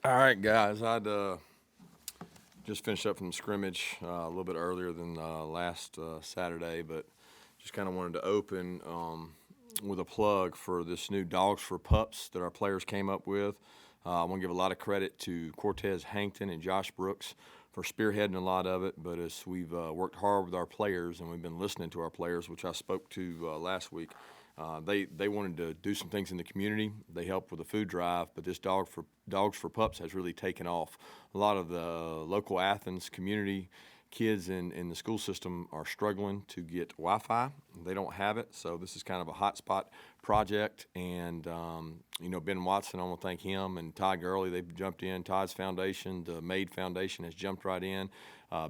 All right, guys. I'd just finished up from scrimmage a little bit earlier than last Saturday, but just kind of wanted to open with a plug for this new Dogs for Pups that our players came up with. I want to give a lot of credit to Cortez Hankton and Josh Brooks for spearheading a lot of it, but as we've worked hard with our players and we've been listening to our players, which I spoke to last week, they wanted to do some things in the community. They helped with the food drive, but this Dogs for Pups has really taken off. A lot of the local Athens community kids in the school system are struggling to get Wi-Fi. They don't have it, so this is kind of a hotspot project. And Ben Watson, I want to thank him and Todd Gurley. They've jumped in. Todd's foundation, the MAID Foundation, has jumped right in.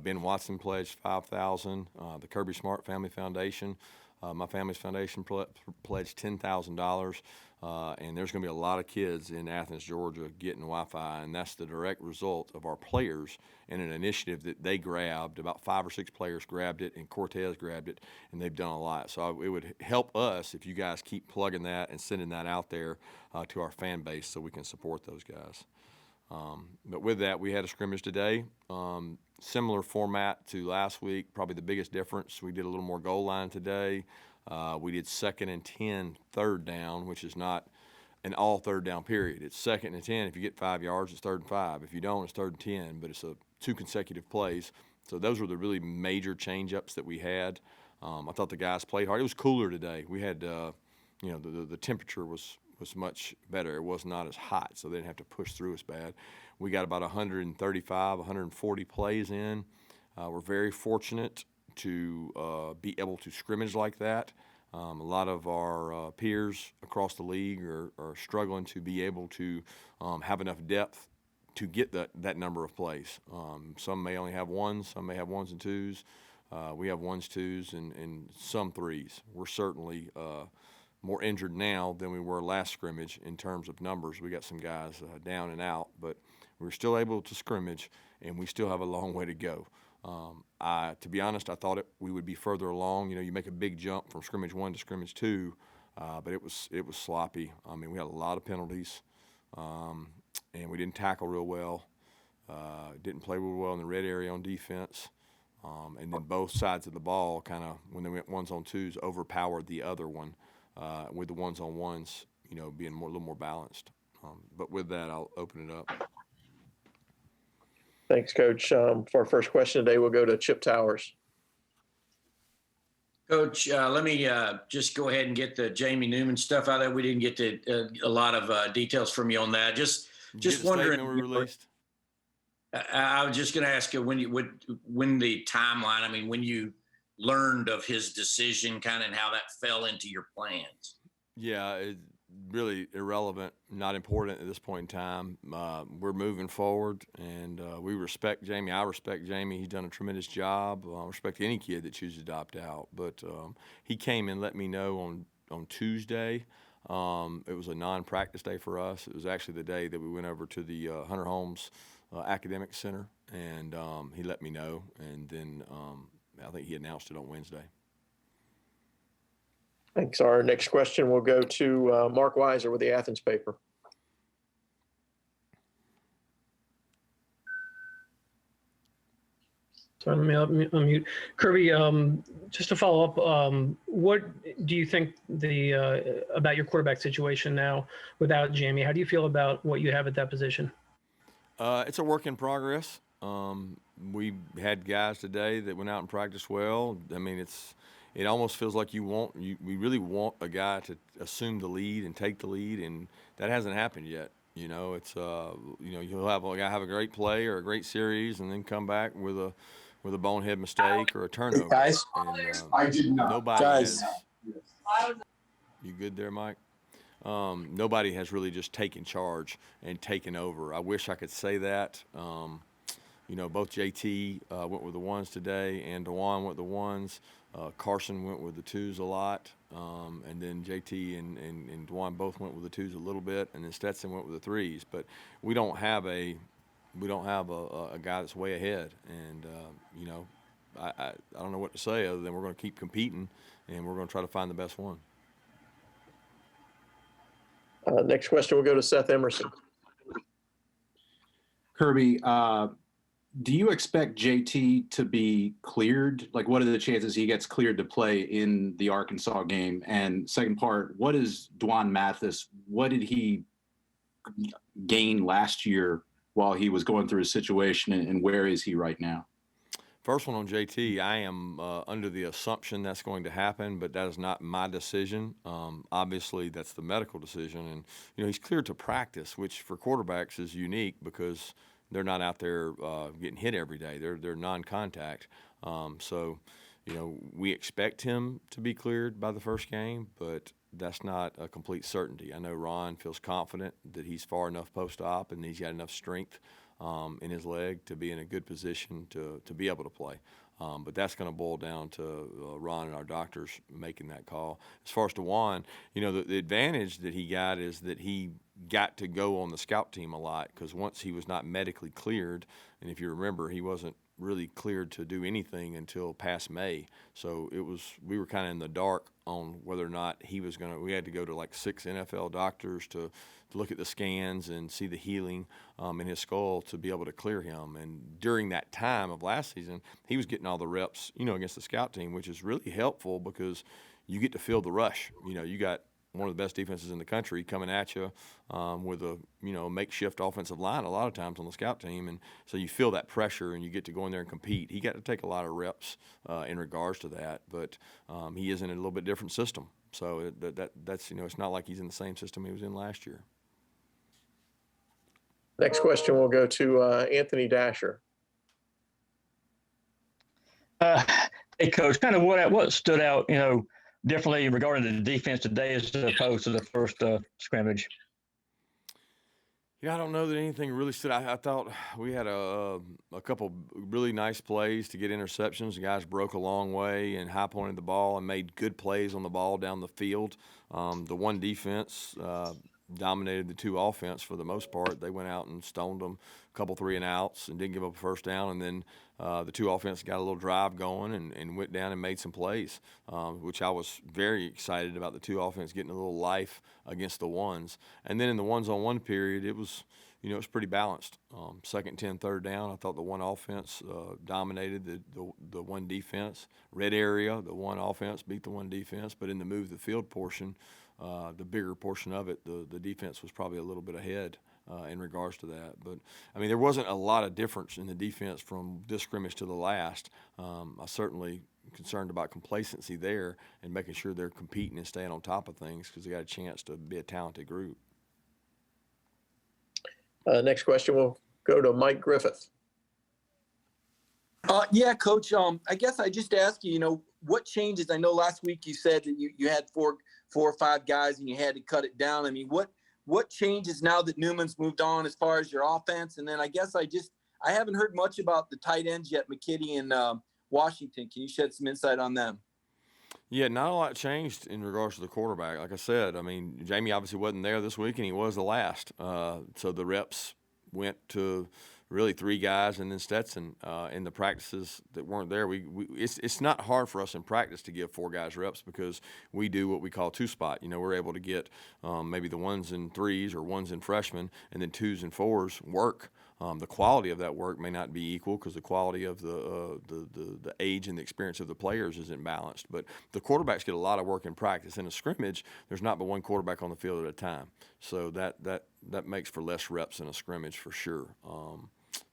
Ben Watson pledged $5,000. The Kirby Smart Family Foundation. My family's foundation pledged $10,000, and there's going to be a lot of kids in Athens, Georgia, getting Wi-Fi, and that's the direct result of our players and an initiative that they grabbed. About 5 or 6 players grabbed it, and Cortez grabbed it, and they've done a lot. So it would help us if you guys keep plugging that and sending that out there to our fan base so we can support those guys. But with that, we had a scrimmage today. Similar format to last week, probably the biggest difference. We did a little more goal line today. We did 2nd and 10, third down, which is not an all third down period. It's 2nd and 10. If you get 5 yards, it's 3rd and 5. If you don't, it's 3rd and 10, but it's 2 consecutive plays. So those were the really major change-ups that we had. I thought the guys played hard. It was cooler today. We had, the temperature was much better. It was not as hot, so they didn't have to push through as bad. We got about 135, 140 plays in. We're very fortunate to be able to scrimmage like that. A lot of our peers across the league are struggling to be able to have enough depth to get that number of plays. Some may only have ones, some may have ones and twos. We have ones, twos, and some threes. We're certainly more injured now than we were last scrimmage in terms of numbers. We got some guys down and out, but we're still able to scrimmage, and we still have a long way to go. To be honest, I thought we would be further along. You make a big jump from scrimmage 1 to scrimmage 2, but it was sloppy. I mean, we had a lot of penalties, and we didn't tackle real well. Didn't play real well in the red area on defense. And then both sides of the ball kind of, when they went ones on twos, overpowered the other one. With the ones on ones, being a little more balanced. But with that, I'll open it up. Thanks, Coach. For our first question today, we'll go to Chip Towers. Coach, let me just go ahead and get the Jamie Newman stuff out there. We didn't get to a lot of details from you on that. Just wondering. We released? I was just going to ask you when the timeline. I mean, when you learned of his decision, kind of, and how that fell into your plans. Yeah, it's really irrelevant, not important at this point in time. We're moving forward, and we respect Jamie. I respect Jamie. He's done a tremendous job. I respect any kid that chooses to opt out. But he came and let me know on Tuesday. It was a non-practice day for us. It was actually the day that we went over to the Hunter Holmes Academic Center, and he let me know. And then I think he announced it on Wednesday. Thanks. Our next question will go to Mark Weiser with the Athens paper. Sorry, let me unmute. Kirby, just to follow up, what do you think about your quarterback situation now without Jamie? How do you feel about what you have at that position? It's a work in progress. We had guys today that went out and practiced well. I mean, it almost feels like we really want a guy to assume the lead and take the lead, and that hasn't happened yet. It's you'll have a guy have a great play or a great series, and then come back with a bonehead mistake or a turnover. Guys, and, I did not. Nobody Guys. has. You good there, Mike? Nobody has really just taken charge and taken over. I wish I could say that. Both JT went with the ones today, and DeJuan went with the ones. Carson went with the twos a lot, and then JT and DeJuan both went with the twos a little bit, and then Stetson went with the threes. But we don't have a guy that's way ahead, and I don't know what to say other than we're going to keep competing, and we're going to try to find the best one. Next question will go to Seth Emerson. Kirby, do you expect JT to be cleared? Like, what are the chances he gets cleared to play in the Arkansas game? And second part, what is Dwan Mathis? What did he gain last year while he was going through his situation, and where is he right now? First one on JT, I am under the assumption that's going to happen, but that is not my decision. Obviously, that's the medical decision, and he's cleared to practice, which for quarterbacks is unique because they're not out there getting hit every day. They're non-contact, so we expect him to be cleared by the first game, but that's not a complete certainty. I know Ron feels confident that he's far enough post-op and he's got enough strength in his leg to be in a good position to be able to play. But that's going to boil down to Ron and our doctors making that call. As far as DeJuan, the advantage that he got is that he got to go on the scout team a lot because once he was not medically cleared, and if you remember, he wasn't really cleared to do anything until past May. So we were kind of in the dark on whether or not he was going to, we had to go to like 6 NFL doctors to look at the scans and see the healing in his skull to be able to clear him. And during that time of last season, he was getting all the reps, against the scout team, which is really helpful because you get to feel the rush. You got one of the best defenses in the country coming at you with a makeshift offensive line a lot of times on the scout team, and so you feel that pressure and you get to go in there and compete. He got to take a lot of reps in regards to that, but he is in a little bit different system. So that's it's not like he's in the same system he was in last year. Next question will go to Anthony Dasher. Hey, Coach, kind of what stood out, differently regarding the defense today as opposed to the first scrimmage? I don't know that anything really stood out. I thought we had a couple really nice plays to get interceptions. The guys broke a long way and high-pointed the ball and made good plays on the ball down the field. The one defense dominated the two offense for the most part. They went out and stoned them a couple 3-and-outs and didn't give up a first down. And then the two offense got a little drive going and went down and made some plays, which I was very excited about the two offense getting a little life against the ones. And then in the ones-on-one period, it was it was pretty balanced. Second 10, third down, I thought the one offense dominated the one defense. Red area, the one offense beat the one defense. But in the move the field portion, the bigger portion of it, the defense was probably a little bit ahead in regards to that. But, there wasn't a lot of difference in the defense from this scrimmage to the last. I certainly concerned about complacency there and making sure they're competing and staying on top of things because they got a chance to be a talented group. Next question will go to Mike Griffith. Yeah, Coach. I guess I just ask you, what changes? I know last week you said that you had four or five guys and you had to cut it down. What changes now that Newman's moved on as far as your offense? And then I guess I haven't heard much about the tight ends yet, McKitty and Washington. Can you shed some insight on them? Yeah, not a lot changed in regards to the quarterback. Like I said, Jamie obviously wasn't there this week, and he was the last. So the reps went to really 3 guys and then Stetson in the practices that weren't there. It's not hard for us in practice to give 4 guys reps because we do what we call 2-spot. We're able to get maybe the 1s and 3s or 1s and freshmen and then 2s and 4s work. The quality of that work may not be equal because the quality of the age and the experience of the players isn't balanced. But the quarterbacks get a lot of work in practice. In a scrimmage, there's not but one quarterback on the field at a time. So that makes for less reps in a scrimmage for sure.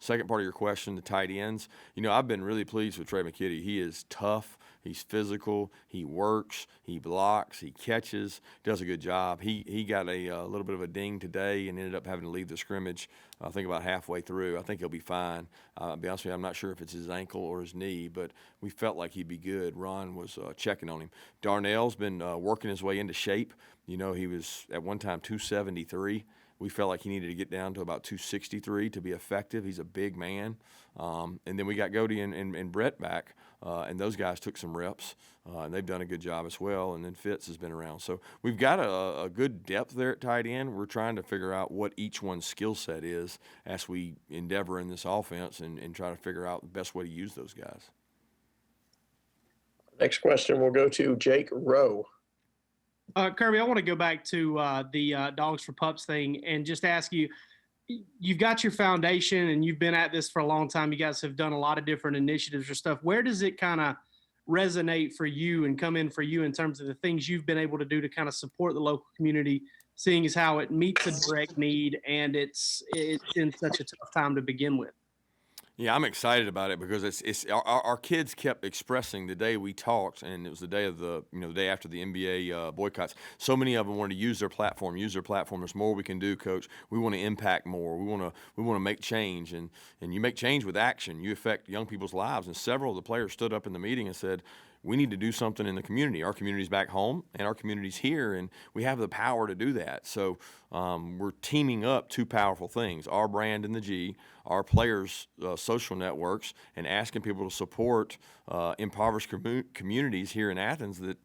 Second part of your question, the tight ends. I've been really pleased with Trey McKitty. He is tough. He's physical. He works. He blocks. He catches. Does a good job. He got a little bit of a ding today and ended up having to leave the scrimmage, I think, about halfway through. I think he'll be fine. I'll be honest with you, I'm not sure if it's his ankle or his knee, but we felt like he'd be good. Ron was checking on him. Darnell's been working his way into shape. He was at one time 273. We felt like he needed to get down to about 263 to be effective. He's a big man. And then we got Godey and Brett back, and those guys took some reps, and they've done a good job as well. And then Fitz has been around. So we've got a good depth there at tight end. We're trying to figure out what each one's skill set is as we endeavor in this offense and try to figure out the best way to use those guys. Next question will go to Jake Rowe. Kirby, I want to go back to the Dogs for Pups thing and just ask you, you've got your foundation and you've been at this for a long time. You guys have done a lot of different initiatives or stuff. Where does it kind of resonate for you and come in for you in terms of the things you've been able to do to kind of support the local community, seeing as how it meets a direct need and it's in such a tough time to begin with? Yeah, I'm excited about it because it's our kids kept expressing the day we talked, and it was the day of the day after the NBA boycotts. So many of them wanted to use their platform. There's more we can do, Coach. We want to impact more. We want to make change, and you make change with action. You affect young people's lives, and several of the players stood up in the meeting and said, we need to do something in the community. Our community's back home, and our community's here, and we have the power to do that. So we're teaming up two powerful things: our brand in the G, our players' social networks, and asking people to support impoverished communities here in Athens that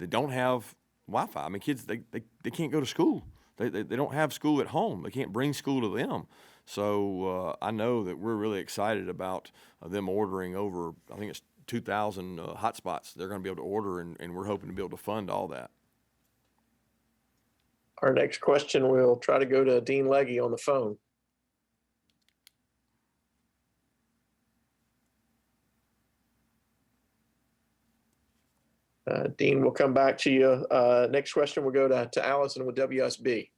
don't have Wi-Fi. I mean, kids, they can't go to school. They don't have school at home. They can't bring school to them. So I know that we're really excited about them ordering over, I think it's 2,000 hotspots they're going to be able to order, and we're hoping to be able to fund all that. Our next question, we'll try to go to Dean Legge on the phone. Dean, we'll come back to you. Next question, we'll go to Allison with WSB.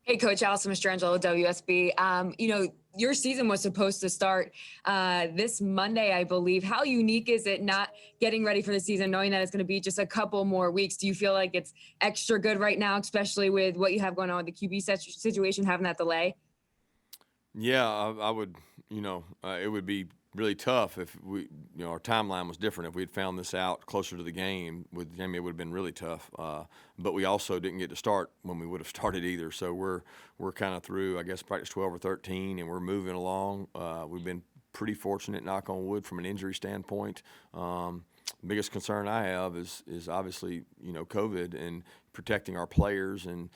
Hey, Coach, Allison Mastrangelo with WSB. Your season was supposed to start this Monday, I believe. How unique is it not getting ready for the season, knowing that it's going to be just a couple more weeks? Do you feel like it's extra good right now, especially with what you have going on with the QB situation, having that delay? Yeah, I would, it would be really tough if our timeline was different. If we had found this out closer to the game with Jamie, it would have been really tough. But we also didn't get to start when we would have started either. So we're kind of through, I guess, practice 12 or 13, and we're moving along. We've been pretty fortunate, knock on wood, from an injury standpoint. Biggest concern I have is obviously, COVID and protecting our players. And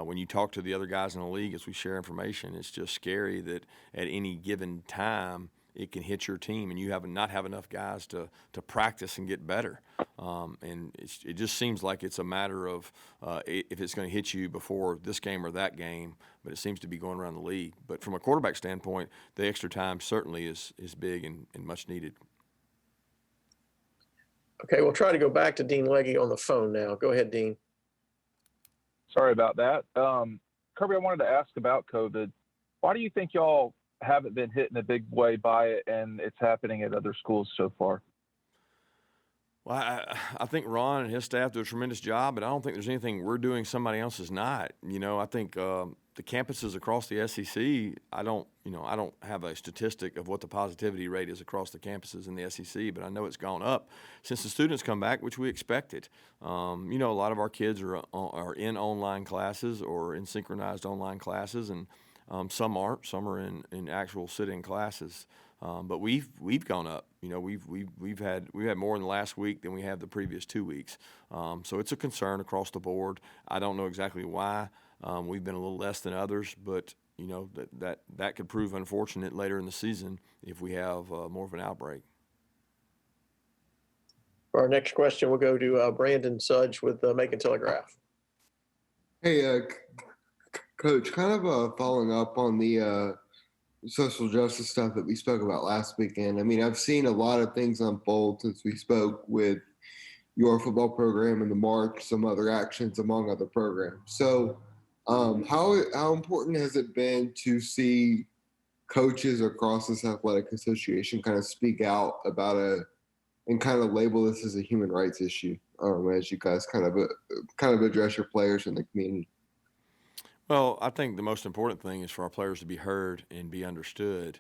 when you talk to the other guys in the league as we share information, it's just scary that at any given time it can hit your team and you not have enough guys to practice and get better. And it just seems like it's a matter of if it's going to hit you before this game or that game, but it seems to be going around the league. But from a quarterback standpoint, the extra time certainly is big and much needed. Okay, we'll try to go back to Dean Legge on the phone now. Go ahead, Dean. Sorry about that. Kirby, I wanted to ask about COVID. Why do you think y'all haven't been hit in a big way by it, and it's happening at other schools so far? Well, I think Ron and his staff do a tremendous job, but I don't think there's anything we're doing somebody else is not. I think the campuses across the SEC, I don't have a statistic of what the positivity rate is across the campuses in the SEC, but I know it's gone up since the students come back, which we expected. A lot of our kids are in online classes or in synchronized online classes, and some aren't. Some are in actual sit-in classes. But we've gone up. We've had more in the last week than we have the previous 2 weeks. So it's a concern across the board. I don't know exactly why we've been a little less than others, but that could prove unfortunate later in the season if we have more of an outbreak. For our next question, we'll go to Brandon Sudge with the Macon Telegraph. Hey, Coach, kind of following up on the social justice stuff that we spoke about last weekend. I mean, I've seen a lot of things unfold since we spoke with your football program in the march, some other actions among other programs. So how important has it been to see coaches across this athletic association kind of speak out about and kind of label this as a human rights issue as you guys kind of address your players in the community? Well, I think the most important thing is for our players to be heard and be understood.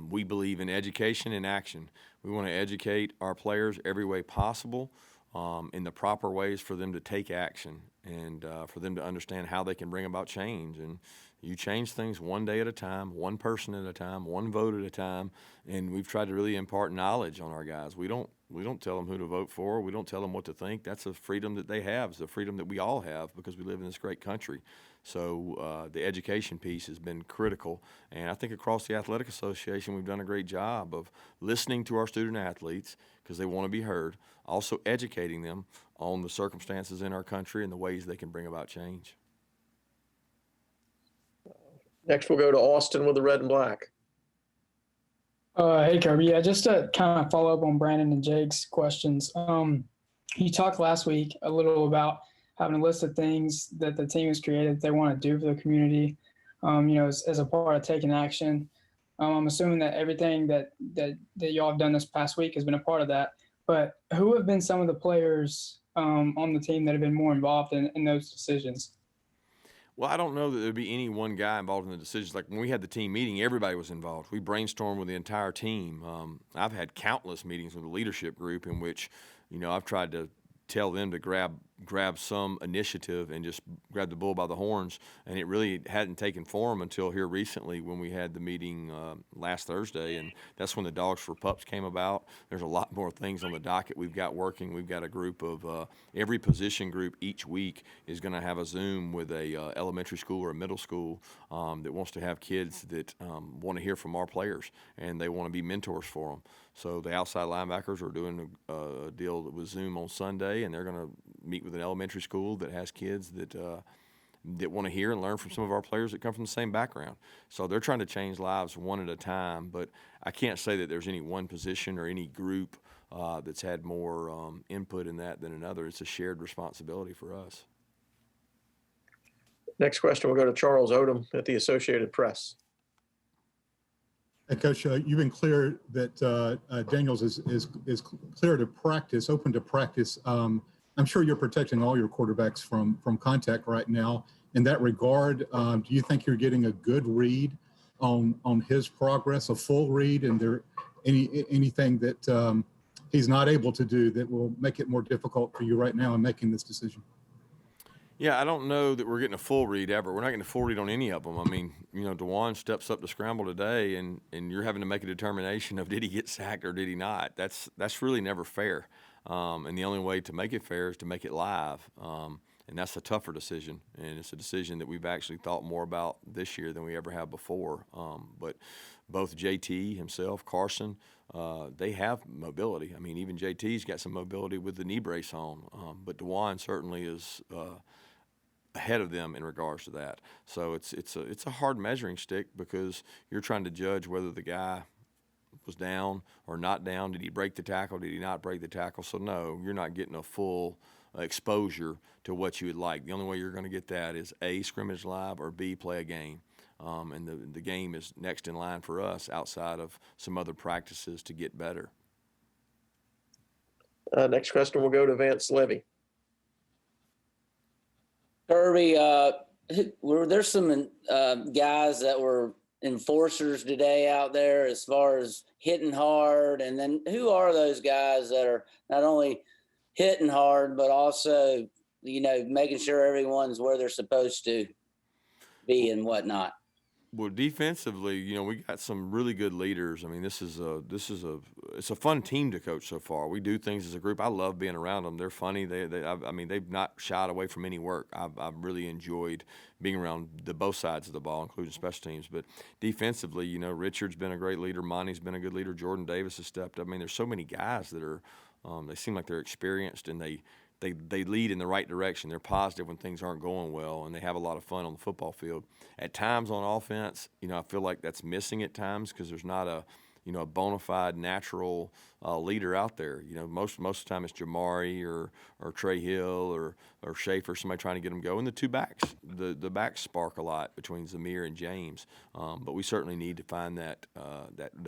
We believe in education and action. We want to educate our players every way possible, in the proper ways for them to take action and for them to understand how they can bring about change. And you change things one day at a time, one person at a time, one vote at a time. And we've tried to really impart knowledge on our guys. We don't tell them who to vote for. We don't tell them what to think. That's a freedom that they have. It's a freedom that we all have because we live in this great country. So the education piece has been critical. And I think across the Athletic Association, we've done a great job of listening to our student athletes because they want to be heard, also educating them on the circumstances in our country and the ways they can bring about change. Next, we'll go to Austin with the red and black. Hey, Kirby. Yeah, just to kind of follow up on Brandon and Jake's questions. You talked last week a little about having a list of things that the team has created that they want to do for the community, as a part of taking action. I'm assuming that everything that y'all have done this past week has been a part of that. But who have been some of the players on the team that have been more involved in those decisions? Well, I don't know that there'd be any one guy involved in the decisions. Like when we had the team meeting, everybody was involved. We brainstormed with the entire team. I've had countless meetings with the leadership group in which, I've tried to tell them to grab some initiative and just grab the bull by the horns, and it really hadn't taken form until here recently when we had the meeting last Thursday, and that's when the Dogs for Pups came about. There's a lot more things on the docket we've got working. We've got a group of every position group each week is going to have a Zoom with a elementary school or a middle school that wants to have kids that want to hear from our players, and they want to be mentors for them. So the outside linebackers are doing a deal with Zoom on Sunday, and they're going to meet with an elementary school that has kids that want to hear and learn from some of our players that come from the same background. So they're trying to change lives one at a time, but I can't say that there's any one position or any group that's had more input in that than another. It's a shared responsibility for us. Next question, we'll go to Charles Odom at the Associated Press. Hey, Coach, you've been clear that Daniels is clear to practice, open to practice. I'm sure you're protecting all your quarterbacks from contact right now. In that regard, do you think you're getting a good read on his progress, a full read, and there anything that he's not able to do that will make it more difficult for you right now in making this decision? Yeah, I don't know that we're getting a full read ever. We're not getting a full read on any of them. I mean, DeJuan steps up to scramble today, and you're having to make a determination of did he get sacked or did he not. That's really never fair. And the only way to make it fair is to make it live. And that's a tougher decision. And it's a decision that we've actually thought more about this year than we ever have before. But both JT himself, Carson, they have mobility. I mean, even JT's got some mobility with the knee brace on. But DeJuan certainly is ahead of them in regards to that. So it's a hard measuring stick because you're trying to judge whether the guy was down or not down. Did he break the tackle? Did he not break the tackle? So no, you're not getting a full exposure to what you would like. The only way you're going to get that is A, scrimmage live, or B, play a game. And the game is next in line for us outside of some other practices to get better. Next question will go to Vance Levy. Kirby, were there some guys that were enforcers today out there as far as hitting hard? And then who are those guys that are not only hitting hard, but also, making sure everyone's where they're supposed to be and whatnot? Well, defensively, we got some really good leaders. I mean, it's a fun team to coach so far. We do things as a group. I love being around them. They're funny. They've not shied away from any work. I've really enjoyed being around both sides of the ball, including special teams. But defensively, Richard's been a great leader. Monty's been a good leader. Jordan Davis has stepped up. I mean, there's so many guys that are. They seem like they're experienced and they lead in the right direction. They're positive when things aren't going well, and they have a lot of fun on the football field. At times on offense, I feel like that's missing at times because there's not a bona fide natural leader out there. Most of the time it's Jamari or Trey Hill or Schaefer, somebody trying to get them going. The two backs, the backs spark a lot between Zamir and James, but we certainly need to find that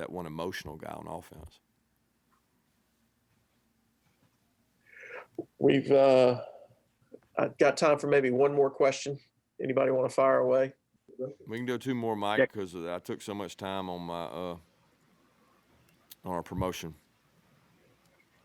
one emotional guy on offense. We've I've got time for maybe one more question. Anybody want to fire away? We can do two more, Mike, because I took so much time on my on our promotion.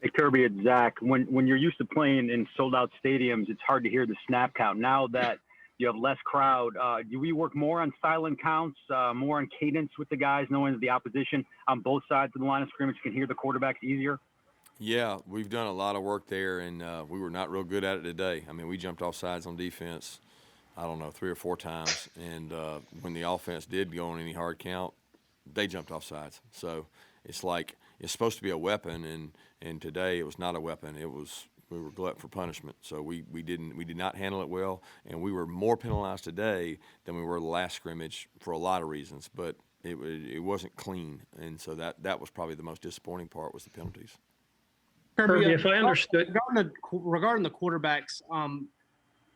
Hey, Kirby, it's Zach. When you're used to playing in sold-out stadiums, it's hard to hear the snap count. Now that you have less crowd, do we work more on silent counts, more on cadence with the guys, knowing that the opposition on both sides of the line of scrimmage can hear the quarterbacks easier? Yeah, we've done a lot of work there, and we were not real good at it today. I mean, we jumped off sides on defense, 3 or 4 times, and when the offense did go on any hard count, they jumped off sides. So it's like it's supposed to be a weapon, and today it was not a weapon. It was We were glut for punishment. So we did not handle it well, and we were more penalized today than we were the last scrimmage for a lot of reasons. But it wasn't clean, and so that was probably the most disappointing part was the penalties. Kirby, if I understood, regarding the quarterbacks,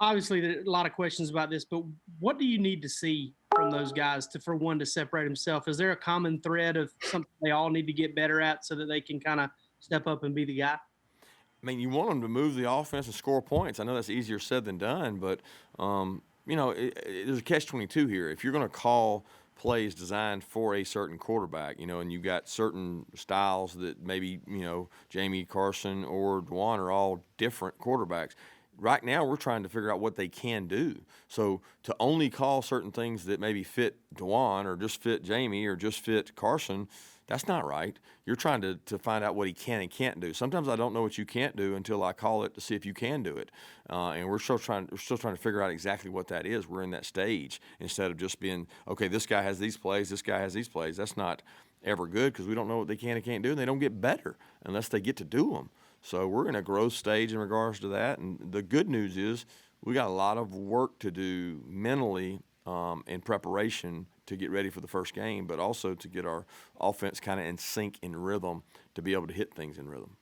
obviously there are a lot of questions about this, but what do you need to see from those guys for one to separate himself? Is there a common thread of something they all need to get better at so that they can kind of step up and be the guy? I mean, you want them to move the offense and score points. I know that's easier said than done, but there's a catch-22 here. If you're going to call plays designed for a certain quarterback, and you've got certain styles that maybe, Jamie, Carson, or Dwan are all different quarterbacks. Right now, we're trying to figure out what they can do. So to only call certain things that maybe fit Dwan or just fit Jamie or just fit Carson, that's not right. You're trying to find out what he can and can't do. Sometimes I don't know what you can't do until I call it to see if you can do it. And we're still trying to figure out exactly what that is. We're in that stage instead of just being, okay, this guy has these plays, this guy has these plays. That's not ever good because we don't know what they can and can't do, and they don't get better unless they get to do them. So we're in a growth stage in regards to that. And the good news is we got a lot of work to do mentally in preparation to get ready for the first game, but also to get our offense kind of in sync, in rhythm, to be able to hit things in rhythm.